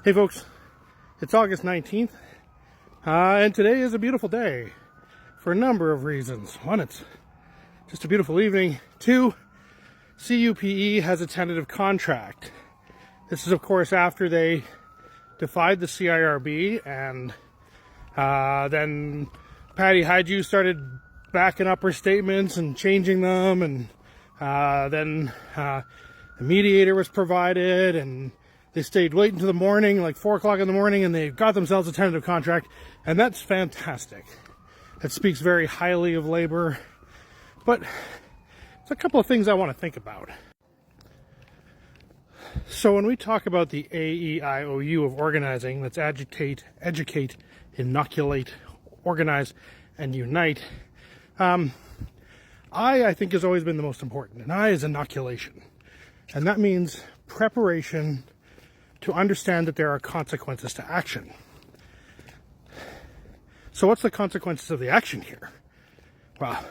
Hey folks, it's August 19th, and today is a beautiful day for a number of reasons. One, it's just a beautiful evening. Two, CUPE has a tentative contract. This is, of course, after they defied the CIRB, and then Patty AEIOU started backing up her statements and changing them, and then the mediator was provided, and they stayed late into the morning, like 4 o'clock in the morning, and they got themselves a tentative contract, and that's fantastic. That speaks very highly of labor, but there's a couple of things I want to think about. So when we talk about the AEIOU of organizing, that's agitate, educate, inoculate, organize, and unite, I think has always been the most important, and I is inoculation. And that means preparation to understand that there are consequences to action. So what's the consequences of the action here? Well,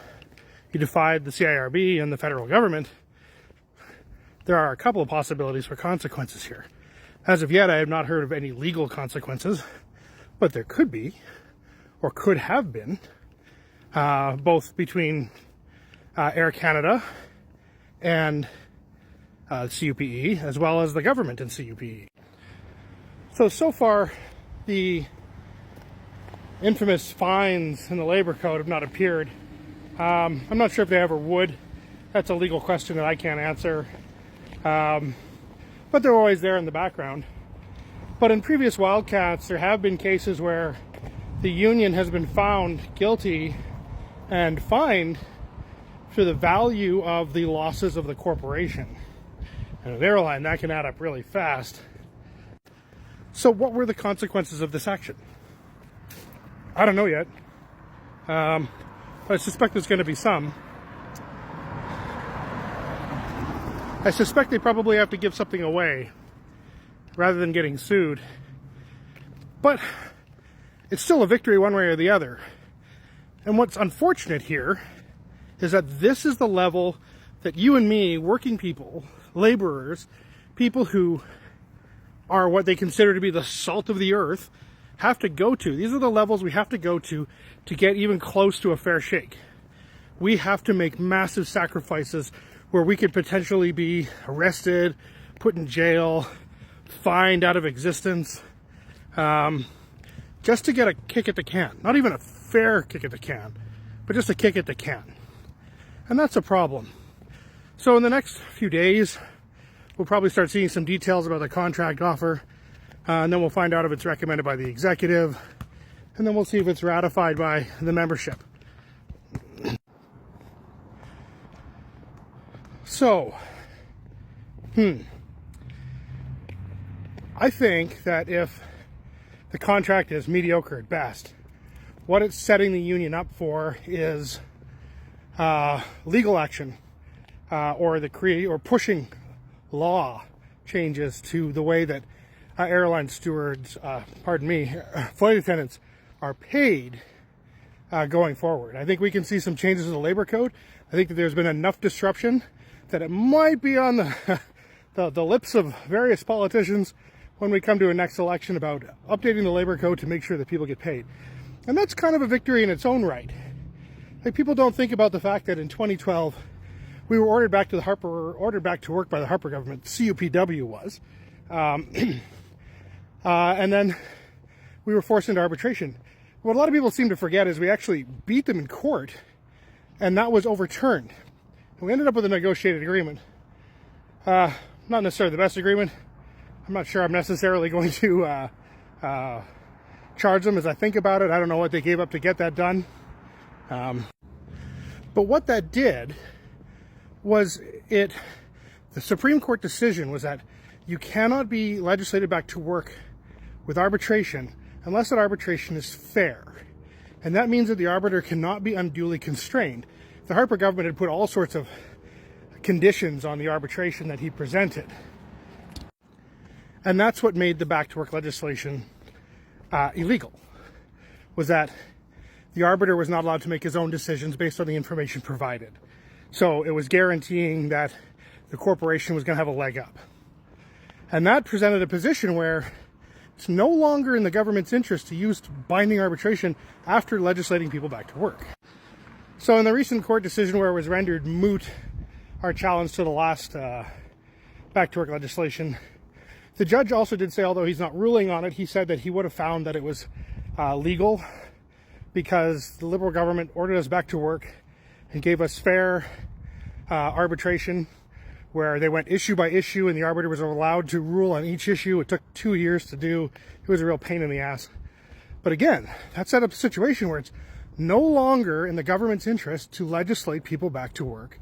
you defied the CIRB and the federal government. There are a couple of possibilities for consequences here. As of yet, I have not heard of any legal consequences, but there could be, or could have been, both between Air Canada and CUPE, as well as the government and CUPE. So far, the infamous fines in the labor code have not appeared. I'm not sure if they ever would. That's a legal question that I can't answer. But they're always there in the background. But in previous wildcats, there have been cases where the union has been found guilty and fined for the value of the losses of the corporation. And an airline, that can add up really fast. So what were the consequences of this action? I don't know yet, but I suspect there's going to be some. I suspect they probably have to give something away rather than getting sued. But it's still a victory one way or the other. And what's unfortunate here is that this is the level that you and me, working people, laborers, people who are what they consider to be the salt of the earth, have to go to. These are the levels we have to go to get even close to a fair shake. We have to make massive sacrifices where we could potentially be arrested, put in jail, fined out of existence, just to get a kick at the can. Not even a fair kick at the can, but just a kick at the can. And that's a problem. So in the next few days, we'll probably start seeing some details about the contract offer, and then we'll find out if it's recommended by the executive, and then we'll see if it's ratified by the membership. So, I think that if the contract is mediocre at best, what it's setting the union up for is legal action, or pushing law changes to the way that airline stewards, flight attendants are paid going forward. I think we can see some changes in the labor code. I think that there's been enough disruption that it might be on the lips of various politicians when we come to a next election about updating the labor code to make sure that people get paid. And that's kind of a victory in its own right. Like, people don't think about the fact that in 2012, we were ordered back to work by the Harper government. CUPW was, and then we were forced into arbitration. What a lot of people seem to forget is we actually beat them in court, and that was overturned. And we ended up with a negotiated agreement. Not necessarily the best agreement. I'm not sure I'm necessarily going to charge them as I think about it. I don't know what they gave up to get that done. But what that did was the Supreme Court decision was that you cannot be legislated back to work with arbitration unless that arbitration is fair. And that means that the arbiter cannot be unduly constrained. The Harper government had put all sorts of conditions on the arbitration that he presented. And that's what made the back to work legislation illegal, was that the arbiter was not allowed to make his own decisions based on the information provided. So it was guaranteeing that the corporation was going to have a leg up. And that presented a position where It's no longer in the government's interest to use binding arbitration after legislating people back to work. So in the recent court decision where it was rendered moot our challenge to the last back to work legislation, the judge also did say, although he's not ruling on it, he said that he would have found that it was legal because the Liberal government ordered us back to work and gave us fair arbitration where they went issue by issue and the arbiter was allowed to rule on each issue. It took 2 years to do. It was a real pain in the ass. But again, that set up a situation where it's no longer in the government's interest to legislate people back to work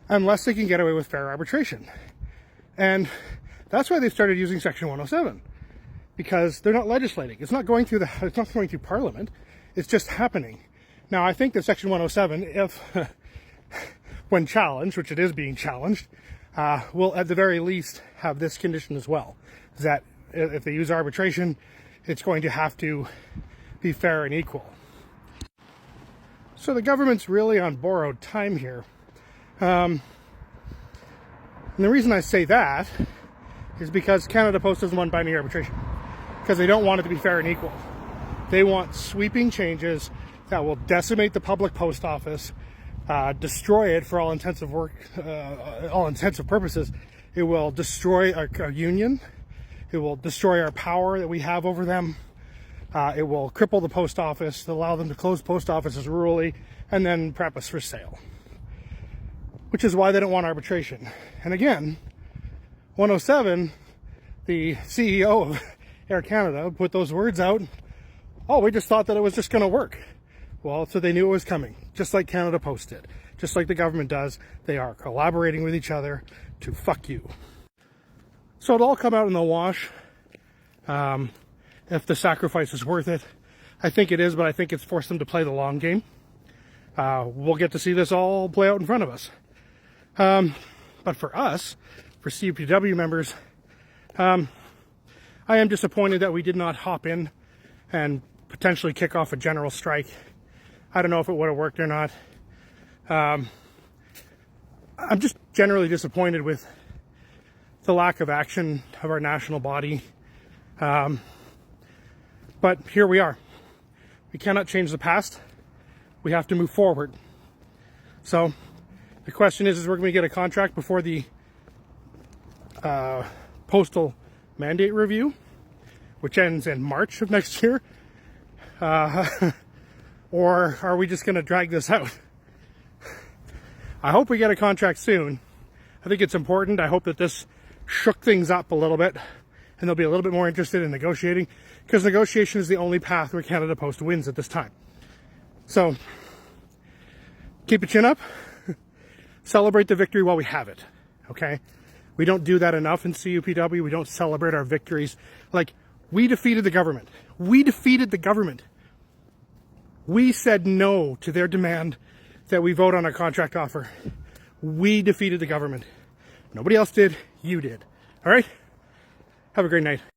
unless they can get away with fair arbitration. And that's why they started using Section 107, because they're not legislating. It's not going through Parliament. It's just happening. Now, I think that Section 107, if when challenged, which it is being challenged, will at the very least have this condition as well, is that if they use arbitration, it's going to have to be fair and equal. So the government's really on borrowed time here. And the reason I say that is because Canada Post doesn't want binding arbitration, because they don't want it to be fair and equal. They want sweeping changes that will decimate the public post office, destroy it for all intents of purposes. It will destroy our union. It will destroy our power that we have over them. It will cripple the post office, allow them to close post offices rurally, and then prep us for sale. Which is why they don't want arbitration. And again, 107, the CEO of Air Canada put those words out. Oh, we just thought that it was just going to work. Well, so they knew it was coming, just like Canada Post did, just like the government does. They are collaborating with each other to fuck you. So it'll all come out in the wash. If the sacrifice is worth it. I think it is, but I think it's forced them to play the long game. We'll get to see this all play out in front of us. But for us, for CUPW members, I am disappointed that we did not hop in and potentially kick off a general strike. I don't know if it would have worked or not. I'm just generally disappointed with the lack of action of our national body. But here we are. We cannot change the past. We have to move forward. So the question is we're going to get a contract before the postal mandate review, which ends in March of next year. Or are we just going to drag this out? I hope we get a contract soon. I think it's important. I hope that this shook things up a little bit and they'll be a little bit more interested in negotiating, because negotiation is the only path where Canada Post wins at this time. So keep your chin up. Celebrate the victory while we have it. Okay? We don't do that enough in CUPW. We don't celebrate our victories. Like, we defeated the government. We defeated the government. We said no to their demand that we vote on a contract offer. We defeated the government. Nobody else did. You did. All right? Have a great night.